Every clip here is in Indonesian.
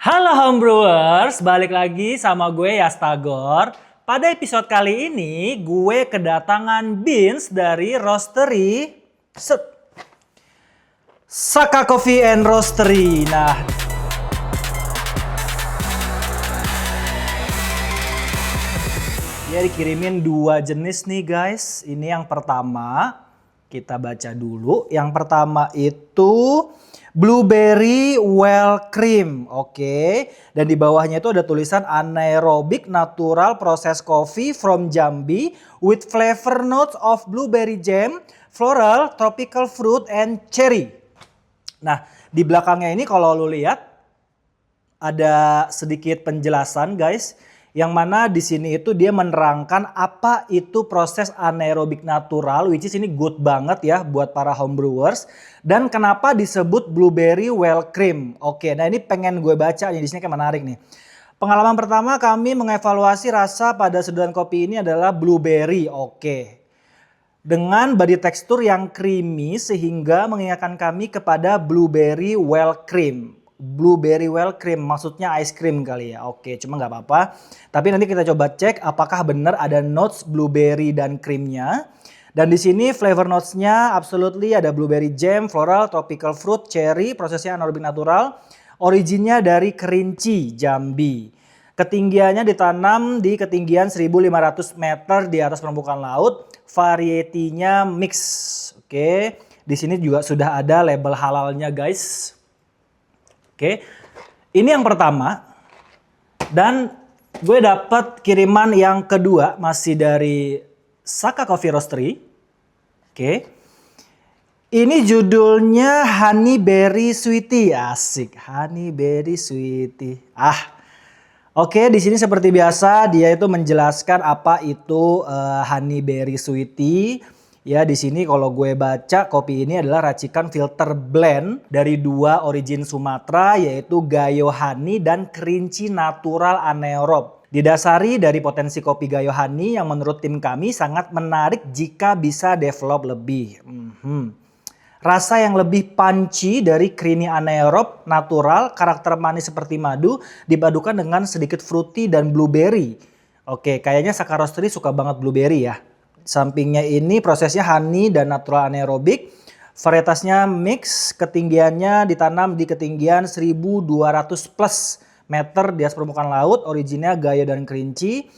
Halo homebrewers, balik lagi sama gue Yastagor. Pada episode kali ini gue kedatangan beans dari roastery Saka Coffee and Roastery. Nah, dia dikirimin dua jenis nih guys. Ini yang pertama, kita baca dulu. Yang pertama itu Blueberry Well Cream, oke. Dan di bawahnya itu ada tulisan anaerobic natural process coffee from Jambi with flavor notes of blueberry jam, floral, tropical fruit, and cherry. Nah, di belakangnya ini kalau lu lihat ada sedikit penjelasan guys. Yang mana di sini itu dia menerangkan apa itu proses anaerobik natural, which is ini good banget ya buat para homebrewers. Dan kenapa disebut blueberry well cream. Oke, nah ini pengen gue baca nih, di sini kayak menarik nih. Pengalaman pertama kami mengevaluasi rasa pada seduhan kopi ini adalah blueberry. Oke. Dengan body tekstur yang creamy sehingga mengingatkan kami kepada blueberry well cream. Blueberry well cream maksudnya ice cream kali ya. Oke, cuma nggak apa-apa. Tapi nanti kita coba cek apakah benar ada notes blueberry dan creamnya. Dan di sini flavor notesnya absolutely ada blueberry jam, floral, tropical fruit, cherry, prosesnya anaerobik natural. Originnya dari Kerinci, Jambi. Ketinggiannya ditanam di ketinggian 1.500 meter di atas permukaan laut. Varietinya mix. Oke, di sini juga sudah ada label halalnya guys. Oke, ini yang pertama. Dan gue dapat kiriman yang kedua masih dari Saka Coffee Roastery. Oke. Ini judulnya Honey Berry Sweetie. Asik, Honey Berry Sweetie. Oke, di sini seperti biasa dia itu menjelaskan apa itu Honey Berry Sweetie. Ya, di sini kalau gue baca kopi ini adalah racikan filter blend dari dua origin Sumatera yaitu Gayo Honey dan Kerinci Natural Anaerob. Didasari dari potensi kopi Gayo Honey yang menurut tim kami sangat menarik jika bisa develop lebih. Rasa yang lebih punchy dari creamy anaerob natural, karakter manis seperti madu dipadukan dengan sedikit fruity dan blueberry. Oke, kayaknya Saka Roastery suka banget blueberry ya. Sampingnya ini prosesnya honey dan natural anaerobik. Varietasnya mix, ketinggiannya ditanam di ketinggian 1.200 plus meter di atas permukaan laut. Originnya Gayo dan Kerinci.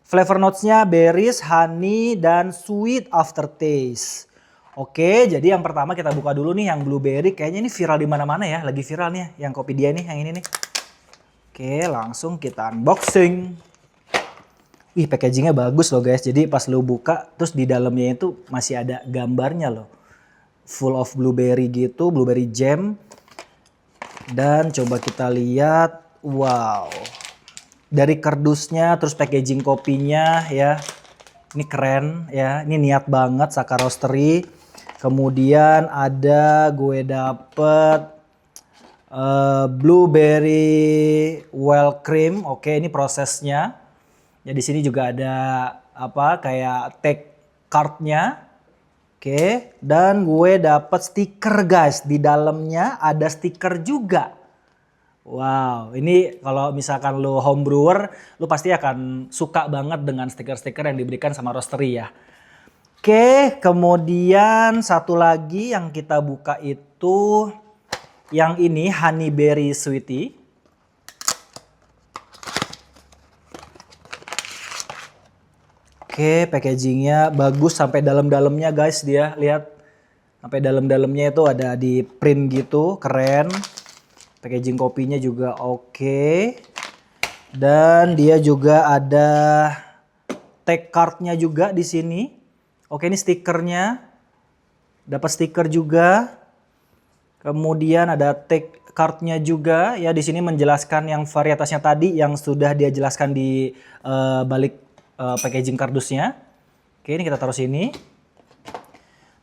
Flavor notesnya berries, honey, dan sweet aftertaste. Oke, jadi yang pertama kita buka dulu nih yang blueberry. Kayaknya ini viral di mana-mana ya, lagi viral nih yang kopi dia nih, yang ini nih. Oke, langsung kita unboxing. Wih, packagingnya bagus loh guys. Jadi pas lo buka, terus di dalamnya itu masih ada gambarnya loh. Full of blueberry gitu, blueberry jam. Dan coba kita lihat, wow. Dari kardusnya, terus packaging kopinya ya. Ini keren ya, ini niat banget Saka Roastery. Kemudian ada gue dapet blueberry well cream. Oke, ini prosesnya. Ya di sini juga ada apa kayak tag cardnya. Oke, dan gue dapet stiker guys. Di dalamnya ada stiker juga. Wow, ini kalau misalkan lo homebrewer, lo pasti akan suka banget dengan stiker-stiker yang diberikan sama roastery ya. Oke, kemudian satu lagi yang kita buka itu yang ini Honey Berry Sweetie. Oke, packagingnya bagus sampai dalam-dalamnya guys, dia lihat sampai dalam-dalamnya itu ada di print gitu, keren. Packaging kopinya juga oke. Dan dia juga ada tag cardnya juga di sini. Oke, ini stikernya. Dapat stiker juga. Kemudian ada tag cardnya juga. Ya, di sini menjelaskan yang varietasnya tadi yang sudah dia jelaskan di balik packaging kardusnya. Oke, ini kita taruh sini.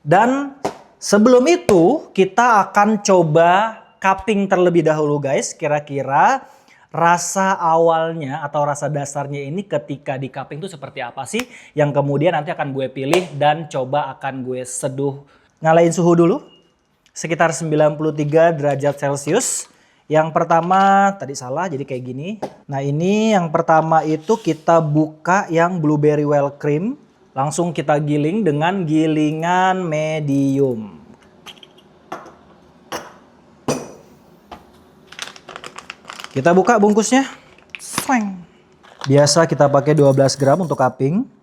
Dan sebelum itu kita akan coba cupping terlebih dahulu guys. Kira-kira rasa awalnya atau rasa dasarnya ini ketika di cupping itu seperti apa sih? Yang kemudian nanti akan gue pilih dan coba akan gue seduh. Nyalain suhu dulu. Sekitar 93 derajat Celcius. Yang pertama tadi salah jadi kayak gini. Nah ini yang pertama itu kita buka yang blueberry well cream. Langsung kita giling dengan gilingan medium. Kita buka bungkusnya. Swing. Biasa kita pakai 12 gram untuk cupping.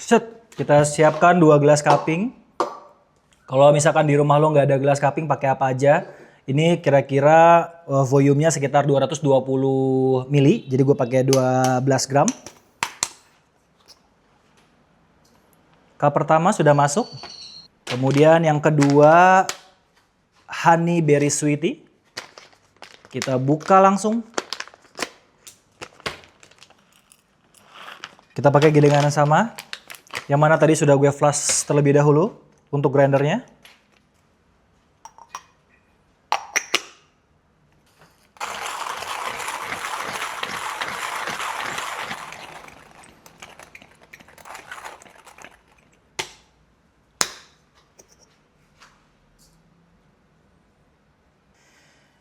Set, kita siapkan 2 gelas cupping. Kalau misalkan di rumah lo nggak ada gelas cupping, pakai apa aja. Ini kira-kira volumenya sekitar 220 mili, jadi gue pakai 12 gram. Cup pertama sudah masuk. Kemudian yang kedua, honey berry sweetie. Kita buka langsung. Kita pakai gilingan yang sama. Yang mana tadi sudah gue flush terlebih dahulu untuk grindernya.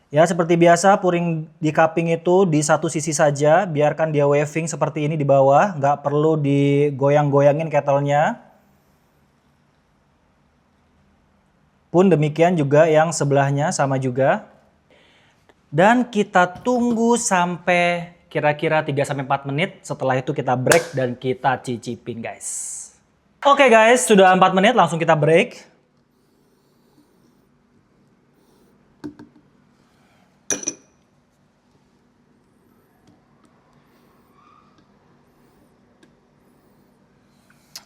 Ya seperti biasa puring di cupping itu di satu sisi saja, biarkan dia waving seperti ini di bawah, nggak perlu digoyang-goyangin kettlenya. Pun demikian juga yang sebelahnya sama juga. Dan kita tunggu sampai kira-kira 3-4 menit, setelah itu kita break dan kita cicipin guys. Oke guys, sudah 4 menit langsung kita break.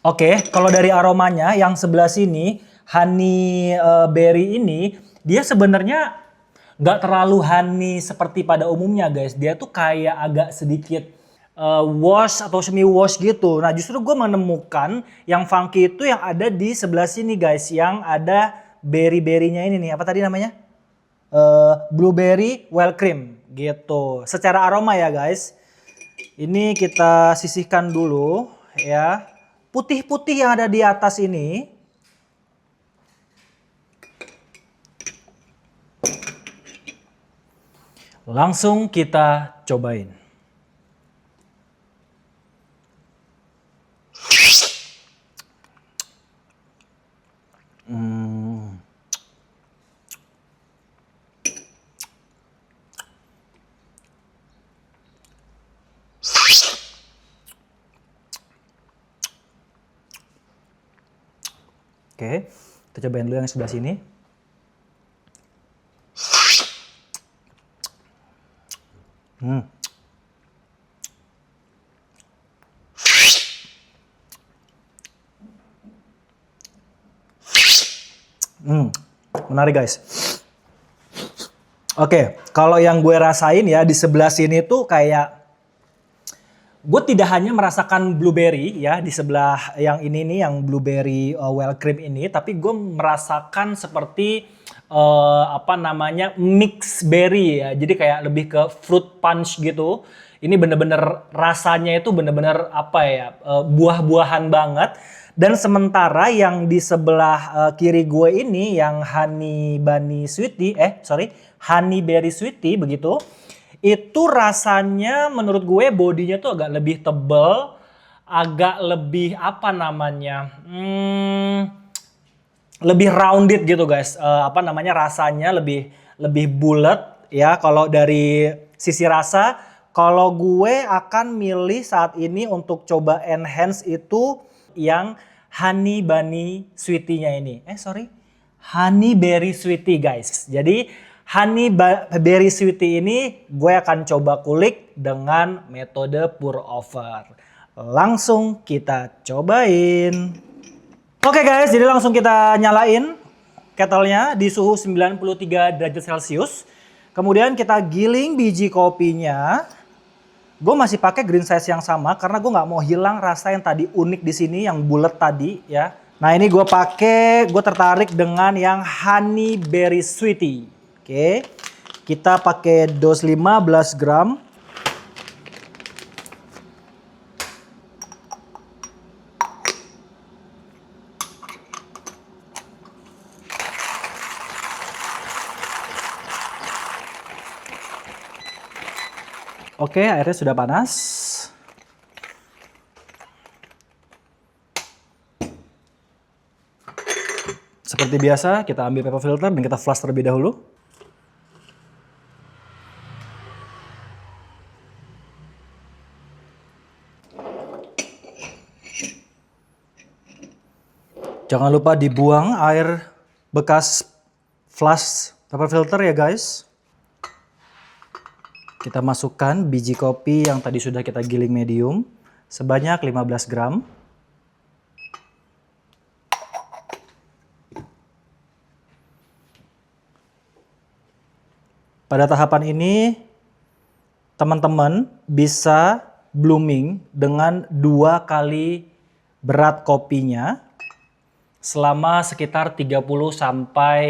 Oke, kalau dari aromanya yang sebelah sini, honey berry ini, dia sebenarnya nggak terlalu honey seperti pada umumnya guys. Dia tuh kayak agak sedikit wash atau semi wash gitu. Nah justru gue menemukan yang funky itu yang ada di sebelah sini guys. Yang ada berry-berrynya ini nih, apa tadi namanya? Blueberry well cream gitu. Secara aroma ya guys. Ini kita sisihkan dulu ya. Putih-putih yang ada di atas ini. Langsung kita cobain. Oke, kita cobain dulu yang sebelah sini. Menarik guys. Oke, kalau yang gue rasain ya di sebelah sini tuh kayak gue tidak hanya merasakan blueberry ya di sebelah yang ini nih yang blueberry well cream ini, tapi gue merasakan seperti apa namanya mix berry ya. Jadi kayak lebih ke fruit punch gitu. Ini bener-bener rasanya itu bener-bener apa ya buah-buahan banget. Dan sementara yang di sebelah kiri gue ini yang honey berry sweetie begitu. Itu rasanya menurut gue bodinya tuh agak lebih tebal, agak lebih apa namanya, lebih rounded gitu guys. Apa namanya rasanya lebih bulat ya. Kalau dari sisi rasa, kalau gue akan milih saat ini untuk coba enhance itu yang honey bunny sweetie-nya ini. Honey berry sweetie guys. Jadi honey berry sweetie ini gue akan coba kulik dengan metode pour over. Langsung kita cobain. Oke guys, jadi langsung kita nyalain kettlenya di suhu 93 derajat Celcius. Kemudian kita giling biji kopinya. Gue masih pakai green size yang sama karena gue nggak mau hilang rasa yang tadi unik di sini yang bulat tadi ya. Nah ini gue tertarik dengan yang honey berry sweetie. Oke, kita pakai dos 15 gram. Oke, airnya sudah panas. Seperti biasa, kita ambil paper filter dan kita flush terlebih dahulu. Jangan lupa dibuang air bekas flush paper filter ya guys. Kita masukkan biji kopi yang tadi sudah kita giling medium sebanyak 15 gram. Pada tahapan ini teman-teman bisa blooming dengan 2 kali berat kopinya selama sekitar 30 sampai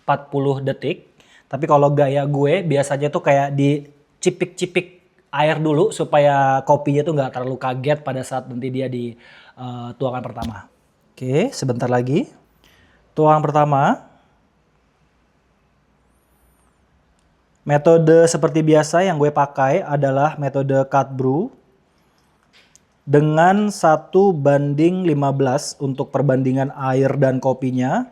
40 detik. Tapi kalau gaya gue biasanya tuh kayak dicipik-cipik air dulu supaya kopinya tuh nggak terlalu kaget pada saat nanti dia di tuangan pertama. Oke, sebentar lagi. Tuangan pertama. Metode seperti biasa yang gue pakai adalah metode cut brew dengan 1:15 untuk perbandingan air dan kopinya.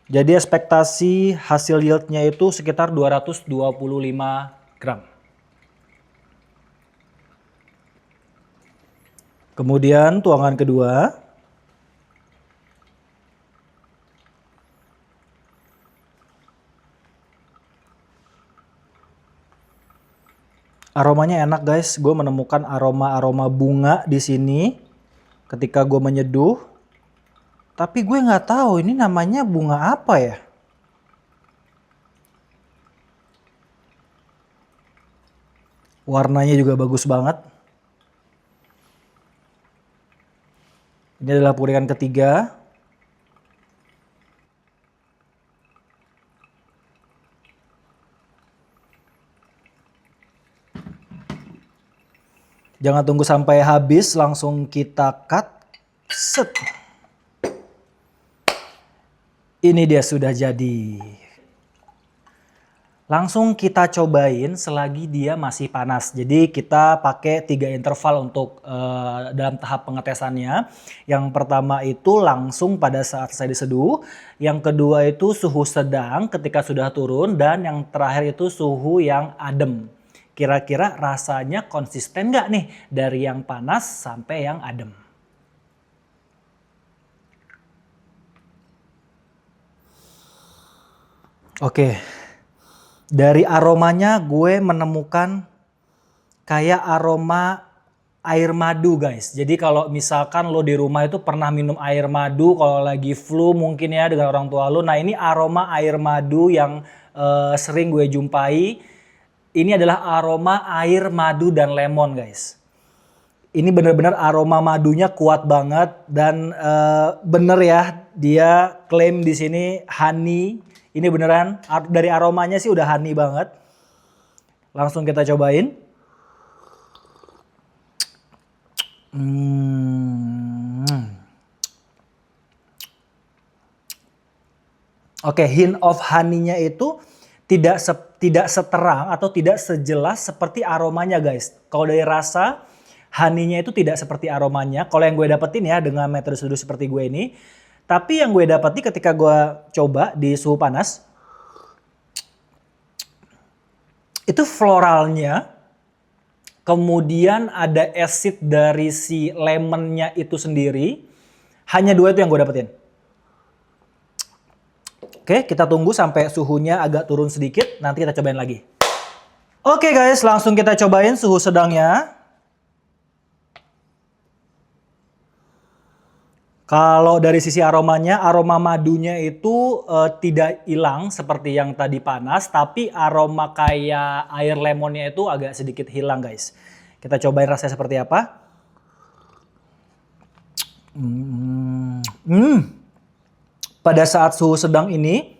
Jadi ekspektasi hasil yieldnya itu sekitar 225 gram. Kemudian tuangan kedua. Aromanya enak guys, gue menemukan aroma-aroma bunga di sini ketika gue menyeduh. Tapi gue nggak tahu ini namanya bunga apa ya. Warnanya juga bagus banget. Ini adalah purihan ketiga. Jangan tunggu sampai habis, langsung kita cut. Set. Ini dia sudah jadi. Langsung kita cobain selagi dia masih panas. Jadi kita pakai 3 interval untuk dalam tahap pengetesannya. Yang pertama itu langsung pada saat saya diseduh. Yang kedua itu suhu sedang ketika sudah turun. Dan yang terakhir itu suhu yang adem. Kira-kira rasanya konsisten nggak nih dari yang panas sampai yang adem? Oke, dari aromanya gue menemukan kayak aroma air madu guys. Jadi kalau misalkan lo di rumah itu pernah minum air madu kalau lagi flu mungkin ya dengan orang tua lo. Nah ini aroma air madu yang sering gue jumpai. Ini adalah aroma air madu dan lemon guys. Ini bener-bener aroma madunya kuat banget dan bener ya dia klaim di sini honey. Ini beneran dari aromanya sih udah honey banget. Langsung kita cobain. Oke, hint of honey-nya itu tidak seterang atau tidak sejelas seperti aromanya guys. Kalau dari rasa, honey-nya itu tidak seperti aromanya. Kalau yang gue dapetin ya dengan metode seduh seperti gue ini. Tapi yang gue dapeti ketika gue coba di suhu panas, itu floralnya, kemudian ada acid dari si lemonnya itu sendiri. Hanya 2 itu yang gue dapetin. Oke, kita tunggu sampai suhunya agak turun sedikit, nanti kita cobain lagi. Oke guys, langsung kita cobain suhu sedangnya. Kalau dari sisi aromanya, aroma madunya itu tidak hilang seperti yang tadi panas, tapi aroma kayak air lemonnya itu agak sedikit hilang guys. Kita cobain rasanya seperti apa. Pada saat suhu sedang ini,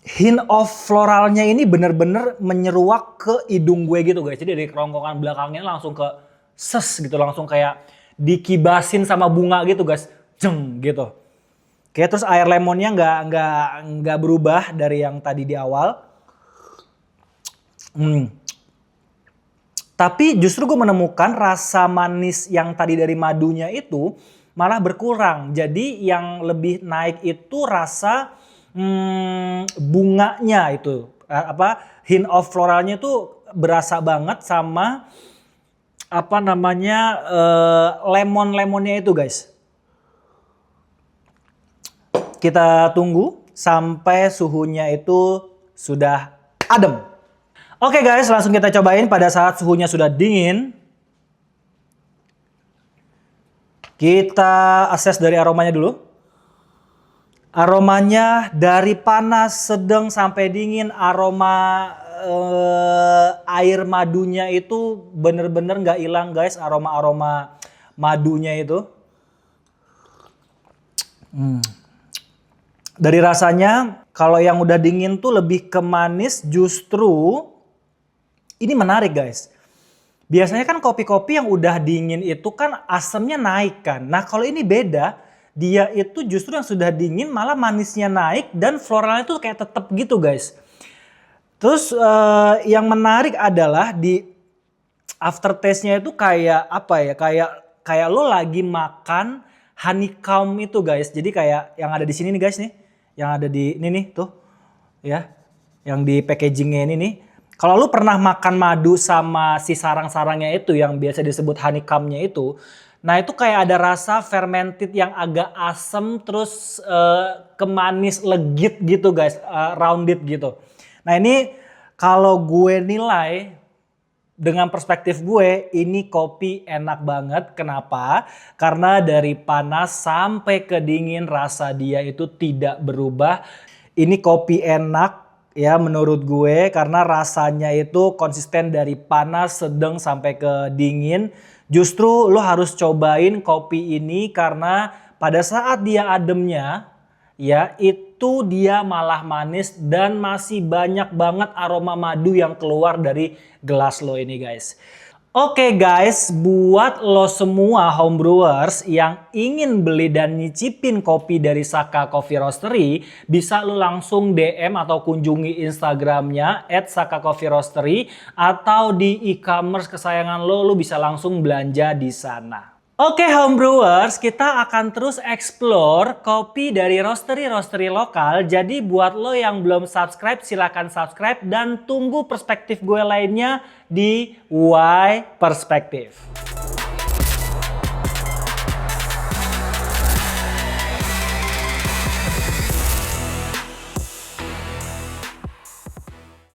hint of floralnya ini bener-bener menyeruak ke hidung gue gitu guys. Jadi dari kerongkongan belakangnya langsung ke ses gitu, langsung kayak dikibasin sama bunga gitu guys, jeng gitu. Oke, terus air lemonnya nggak berubah dari yang tadi di awal. Tapi justru gue menemukan rasa manis yang tadi dari madunya itu malah berkurang. Jadi yang lebih naik itu rasa bunganya itu, hint of floralnya itu berasa banget sama lemon-lemonnya itu guys. Kita tunggu sampai suhunya itu sudah adem. Oke guys, langsung kita cobain pada saat suhunya sudah dingin. Kita akses dari aromanya dulu. Aromanya dari panas, sedang sampai dingin, aroma air madunya itu bener-bener nggak hilang guys, aroma-aroma madunya itu. Dari rasanya, kalau yang udah dingin tuh lebih ke manis, justru ini menarik guys. Biasanya kan kopi-kopi yang udah dingin itu kan asamnya naik kan. Nah kalau ini beda. Dia itu justru yang sudah dingin malah manisnya naik dan floralnya tuh kayak tetep gitu guys. Terus yang menarik adalah di aftertaste-nya itu kayak apa ya? Kayak lo lagi makan honeycomb itu guys. Jadi kayak yang ada di sini nih guys nih. Yang ada di ini nih tuh. Ya. Yang di packagingnya ini nih. Kalau lo pernah makan madu sama si sarang-sarangnya itu yang biasa disebut honeycomb-nya itu. Nah itu kayak ada rasa fermented yang agak asem terus kemanis legit gitu guys, rounded gitu. Nah ini kalau gue nilai dengan perspektif gue ini kopi enak banget. Kenapa? Karena dari panas sampai ke dingin rasa dia itu tidak berubah. Ini kopi enak ya menurut gue karena rasanya itu konsisten dari panas, sedang sampai ke dingin. Justru lo harus cobain kopi ini karena pada saat dia ademnya ya itu dia malah manis dan masih banyak banget aroma madu yang keluar dari gelas lo ini guys. Oke guys, buat lo semua homebrewers yang ingin beli dan nyicipin kopi dari Saka Coffee Roastery, bisa lo langsung DM atau kunjungi Instagramnya @sakacoffeeroastery atau di e-commerce kesayangan lo bisa langsung belanja di sana. Oke homebrewers, kita akan terus explore kopi dari roastery-roastery lokal. Jadi buat lo yang belum subscribe, silahkan subscribe dan tunggu perspektif gue lainnya di Why Perspective.